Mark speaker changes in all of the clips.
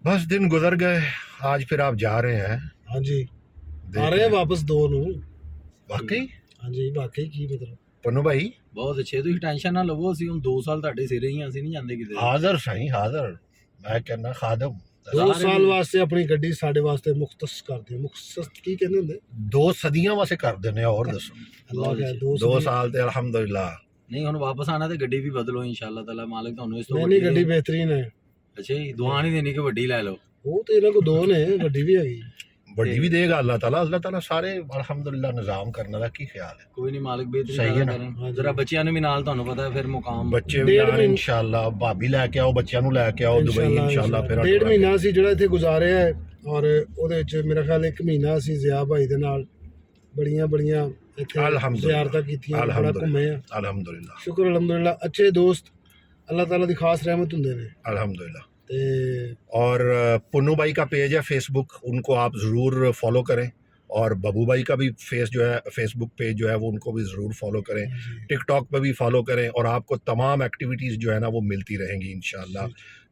Speaker 1: बस दिन गुजर गए, आज फिर आप जा रहे हैं।
Speaker 2: हाँ जी,
Speaker 1: देख
Speaker 2: आ रहे हैं
Speaker 1: लें।
Speaker 2: वापस दो नू।
Speaker 1: वाकई
Speaker 2: हाँ जी, वाकई की मतलब
Speaker 1: पन्नू भाई
Speaker 3: ਬਹੁਤ ਅੱਛੇ, ਤੁਸੀਂ ਟੈਨਸ਼ਨ ਨਾ ਲਵੋ, ਅਸੀਂ ਹੁਣ 2 ਸਾਲ ਤੁਹਾਡੇ ਸਿਰੇ ਹੀ ਹਾਂ, ਅਸੀਂ ਨਹੀਂ ਜਾਂਦੇ ਕਿਤੇ।
Speaker 1: हाजिर सही हाजिर, मैं कहना खादम।
Speaker 2: 2
Speaker 3: ਸਾਰੇ
Speaker 2: ਸਾਲ
Speaker 3: ਵੀ-
Speaker 2: ਵਾਸਤੇ ਆਪਣੀ ਗੱਡੀ ਸਾਡੇ ਵਾਸਤੇ ਮੁਖਤਸ ਕਰ ਦਿਓ। ਮੁਖਤਸ ਕੀ ਕਹਿੰਦੇ ਹੁੰਦੇ?
Speaker 1: 2 सदियां वास्ते कर देने और दसो।
Speaker 2: ਅੱਲਾਹ ਕਹੇ 2
Speaker 1: 2 साल ते अल्हम्दुलिल्लाह।
Speaker 3: ਨਹੀਂ ਹੁਣ ਵਾਪਸ ਆਣਾ ਤੇ ਗੱਡੀ ਵੀ ਬਦਲੋ ਇਨਸ਼ਾਅੱਲਾ ਤਾਲਾ, ਮਾਲਕ ਤੁਹਾਨੂੰ ਇਸ ਤੋਂ
Speaker 2: ਨਹੀਂ ਗੱਡੀ ਬਿਹਤਰੀਨ ਹੈ।
Speaker 3: ਅੱਛਾ ਜੀ, ਦੁਆ ਨਹੀਂ ਦੇਣੀ ਕਿ ਵੱਡੀ ਲੈ ਲਓ।
Speaker 2: ਉਹ ਤੇ ਇਹਨਾਂ ਕੋ ਦੋ ਨੇ, ਵੱਡੀ ਵੀ ਹੈਗੀ।
Speaker 1: बड़ी भी देगा अल्लाह ताला सारे अल्हम्दुलिल्लाह निजाम करने का की ख्याल है।
Speaker 3: ਕੋਈ ਨਹੀਂ, ਮਾਲਕ ਬਿਹਤਰੀ
Speaker 1: ਸਹੀ ਹੈ ਨਾ?
Speaker 3: ਕਰਨ ਜਰਾ ਬੱਚਿਆਂ ਨੂੰ ਵੀ ਨਾਲ, ਤੁਹਾਨੂੰ ਪਤਾ ਫਿਰ ਮੁਕਾਮ
Speaker 1: ਬੱਚੇ ਵੀ
Speaker 2: ਡੇਢ
Speaker 1: ਯਾਰ
Speaker 2: ਮਹੀਨੇ-
Speaker 1: इंशाल्लाह भाभी लेके आओ, बच्चों ਨੂੰ ਲੈ ਕੇ ਆਓ ਦੁਬਈ इंशाल्लाह। ਫਿਰ
Speaker 2: 1.5 ਮਹੀਨਾ ਅਸੀਂ ਜਿਹੜਾ ਇੱਥੇ ਗੁਜ਼ਾਰਿਆ ਹੈ, ਔਰ ਉਹਦੇ ਵਿੱਚ ਮੇਰਾ ਖਿਆਲ 1 ਮਹੀਨਾ ਅਸੀਂ ਜ਼ਿਆ ਭਾਈ ਦੇ ਨਾਲ ਬੜੀਆਂ ਇੱਥੇ
Speaker 1: ਅਲਹਮਦੁਲਿਲਾ।
Speaker 2: ਜ਼ਿਆਰਤਾਂ ਕੀਤੀਆਂ, ਬੜਾ
Speaker 1: ਅਲਹਮਦੁਲਿਲਾ।
Speaker 2: ਘੁੰਮੇ ਆ।
Speaker 1: अल्हम्दुलिल्लाह
Speaker 2: ਸ਼ੁਕਰ ਅਲਹਮਦੁਲਿਲਾ। ਅੱਛੇ ਦੋਸਤ ਅੱਲਾਹ ਤਾਲਾ ਦੀ ਖਾਸ ਰਹਿਮਤ ਹੁੰਦੇ ਨੇ।
Speaker 1: अल्हम्दुलिल्लाह।
Speaker 2: ਤੇ
Speaker 1: और पुन्नू भाई का पेज है फेसबुक, उनको आप ज़रूर फॉलो करें। और बबू भाई का भी फेसबुक पेज जो है वो उनको भी ज़रूर फॉलो करें। टिकटॉक पे भी फॉलो करें और आपको तमाम एक्टिविटीज़ जो है ना वो मिलती रहेंगी इंशाल्लाह।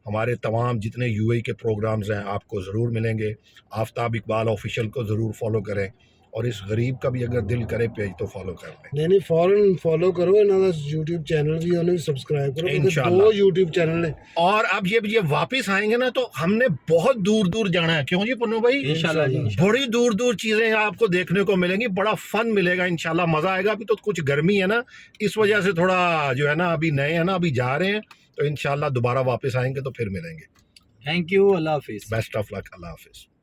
Speaker 1: हमारे तमाम जितने यूएई के प्रोग्राम्स हैं आपको ज़रूर मिलेंगे। आफ्ताब इकबाल ऑफिशियल को ज़रूर फॉलो करें और इस गरीब का भी अगर दिल करे पेज तो फॉलो कर लें।
Speaker 2: नहीं फौरन फॉलो करो ਇਹਨਾਂ ਦਾ YouTube चैनल भी उन्हें सब्सक्राइब करो, क्योंकि
Speaker 1: इंशाल्लाह।
Speaker 2: 2 YouTube चैनल ने।
Speaker 1: और अब ये वापस आएंगे ना तो हमने बहुत दूर दूर जाना है, क्यों जी पुन्नू भाई?
Speaker 3: इंशाल्लाह जी, इंशाल्लाह।
Speaker 1: बड़ी दूर दूर चीजें आपको देखने को मिलेंगी, बड़ा फन मिलेगा इंशाल्लाह, मजा आएगा। अभी तो कुछ गर्मी है ना, इस वजह से थोड़ा जो है ना अभी नए हैं ना, अभी जा रहे हैं, तो इंशाल्लाह दोबारा वापस आएंगे तो फिर मिलेंगे।
Speaker 3: Thank you, Allah Hafiz.
Speaker 1: Best of luck, Allah Hafiz.